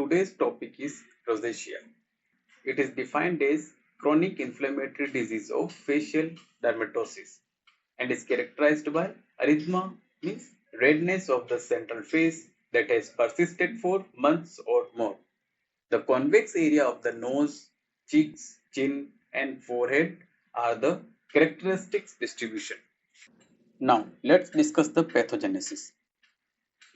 today's topic is rosacea. It is defined as chronic inflammatory disease of facial dermatosis and is characterized by erythema, means redness of the central face that has persisted for months or more. The convex area of the nose, cheeks, chin and forehead are the characteristics distribution. Now let's discuss the pathogenesis.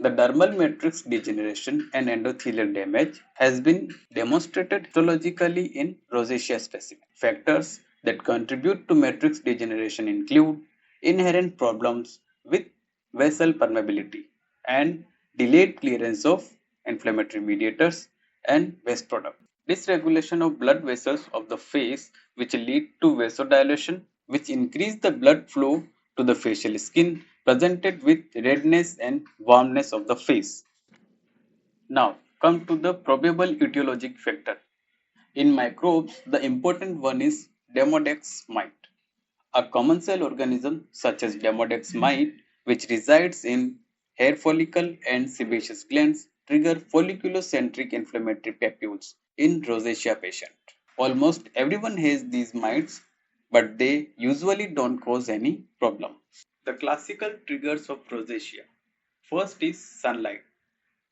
The dermal matrix degeneration and endothelial damage has been demonstrated histologically in rosacea specimen. Factors that contribute to matrix degeneration include inherent problems with vessel permeability and delayed clearance of inflammatory mediators and waste product. Dysregulation of blood vessels of the face which lead to vasodilation, which increase the blood flow to the facial skin, presented with redness and warmness of the face. Now come to the probable etiologic factor. In microbes, the important one is Demodex mite. A common cell organism such as Demodex mite, which resides in hair follicle and sebaceous glands, trigger folliculocentric inflammatory papules in rosacea patient. Almost everyone has these mites, but they usually don't cause any problem. The classical triggers of rosacea. First is sunlight.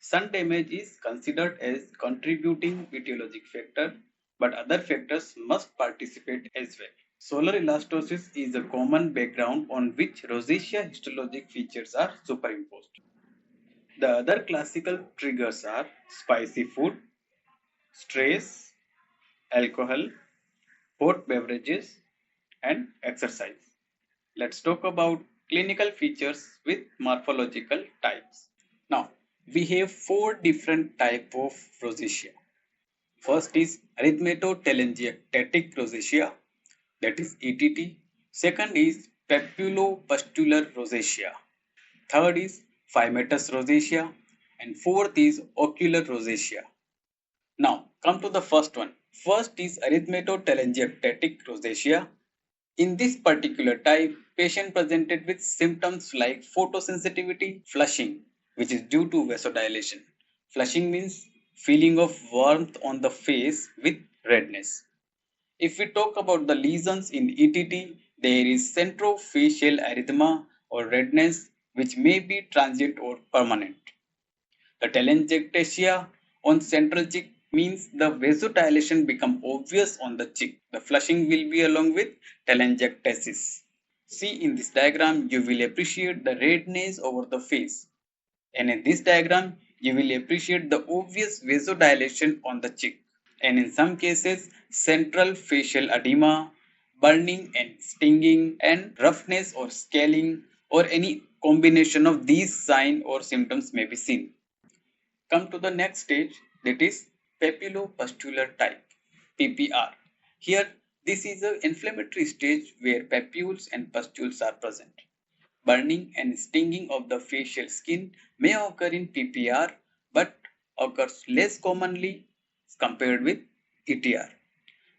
Sun damage is considered as contributing etiologic factor, but other factors must participate as well. Solar elastosis is a common background on which rosacea histologic features are superimposed. The other classical triggers are spicy food, stress, alcohol, hot beverages, and exercise. Let's talk about clinical features with morphological types. Now, we have four different types of rosacea. First is Erythemato-telangiectatic rosacea, that is ETT. Second is papulopustular rosacea. Third is phimosis rosacea. And fourth is ocular rosacea. Now, come to the first one. First is Erythemato-telangiectatic rosacea. In this particular type, patient presented with symptoms like photosensitivity, flushing, which is due to vasodilation. Flushing means feeling of warmth on the face with redness. If we talk about the lesions in ETT, there is centrofacial erythema or redness, which may be transient or permanent. The telangiectasia on central cheek means the vasodilation become obvious on the cheek. The flushing will be along with telangiectasis. See in this diagram, you will appreciate the redness over the face. And in this diagram, you will appreciate the obvious vasodilation on the cheek. And in some cases, central facial edema, burning and stinging, and roughness or scaling, or any combination of these signs or symptoms may be seen. Come to the next stage, that is papulopustular type, PPR. Here, this is an inflammatory stage where papules and pustules are present. Burning and stinging of the facial skin may occur in PPR, but occurs less commonly compared with ETR.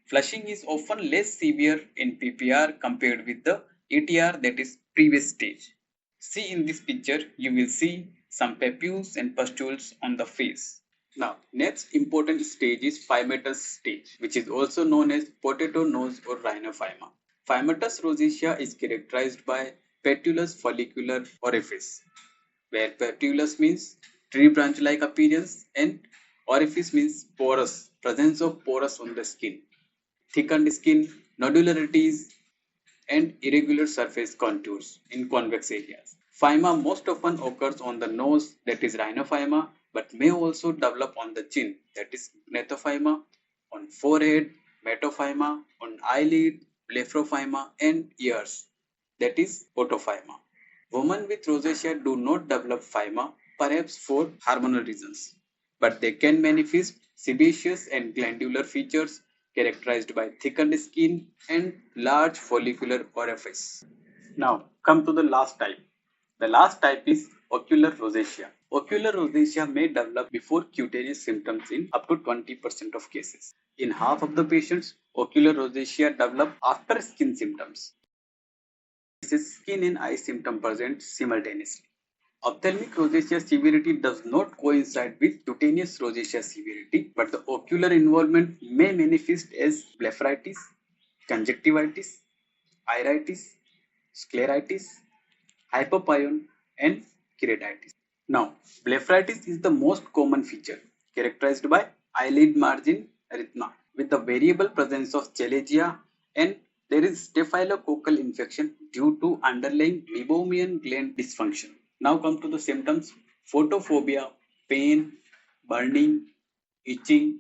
Flushing is often less severe in PPR compared with the ETR, that is previous stage. See in this picture, you will see some papules and pustules on the face. Now, next important stage is phimosis stage, which is also known as potato nose or rhinophyma. Phimosis rosacea is characterized by petulous follicular orifice, where petulous means tree branch-like appearance and orifice means porous, presence of porous on the skin, thickened skin, nodularities, and irregular surface contours in convex areas. Phyma most often occurs on the nose, that is rhinophyma, but may also develop on the chin, that is gnatophyma, on forehead, metophyma, on eyelid, blepharophyma, and ears, that is otophyma. Women with rosacea do not develop phyma, perhaps for hormonal reasons, but they can manifest sebaceous and glandular features characterized by thickened skin and large follicular orifice. Now, come to the last type. The last type is ocular rosacea. Ocular rosacea may develop before cutaneous symptoms in up to 20% of cases. In half of the patients, ocular rosacea develop after skin symptoms. This is skin and eye symptom present simultaneously. Ophthalmic rosacea severity does not coincide with cutaneous rosacea severity, but the ocular involvement may manifest as blepharitis, conjunctivitis, iritis, scleritis, hypopyon, and keratitis. Now, blepharitis is the most common feature, characterized by eyelid margin erythema with the variable presence of chalagia, and there is staphylococcal infection due to underlying meibomian gland dysfunction. Now come to the symptoms: photophobia, pain, burning, itching,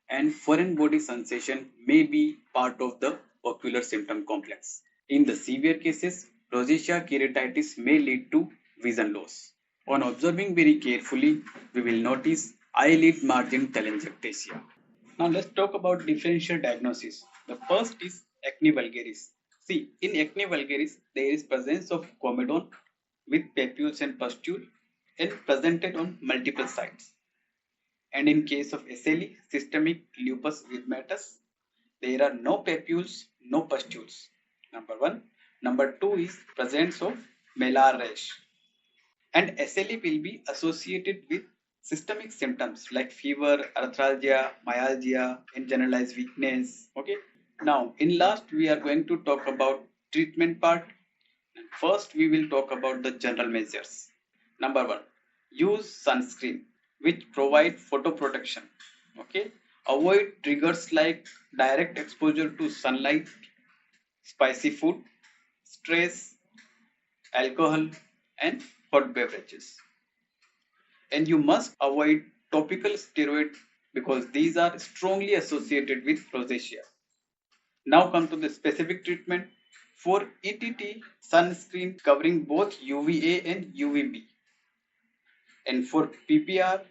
and foreign body sensation may be part of the ocular symptom complex. In the severe cases, rosacea keratitis may lead to vision loss. On observing very carefully, we will notice eyelid margin telangiectasia. Now let's talk about differential diagnosis. The first is acne vulgaris. See, in acne vulgaris, there is presence of comedone with papules and pustule and presented on multiple sites. And in case of SLE, systemic lupus erythematosus, there are no papules, no pustules. Number one. Number two is presence of malar rash. And SLE will be associated with systemic symptoms like fever, arthralgia, myalgia, and generalized weakness. Okay. Now, in last, we are going to talk about treatment part. First, we will talk about the general measures. Number one, use sunscreen which provide photoprotection. Okay. Avoid triggers like direct exposure to sunlight, spicy food, stress, alcohol, and hot beverages. And you must avoid topical steroid because these are strongly associated with rosacea. Now come to the specific treatment. For ETT, sunscreen covering both UVA and UVB. And for PPR,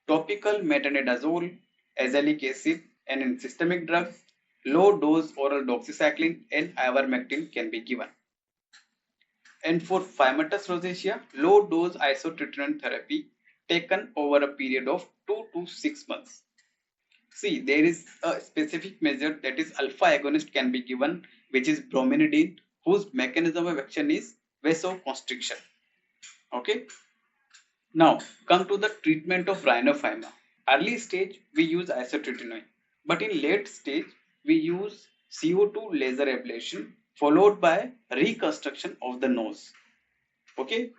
topical metronidazole, azelaic acid, and in systemic drugs, low dose oral doxycycline and ivermectin can be given. And for phymatous rosacea, low dose isotretinoin therapy taken over a period of 2 to 6 months. See, there is a specific measure, that is alpha agonist can be given, which is brominidine, whose mechanism of action is vasoconstriction. Okay. Now come to the treatment of rhinophyma. Early stage we use isotretinoin, but in late stage we use CO2 laser ablation followed by reconstruction of the nose. Okay.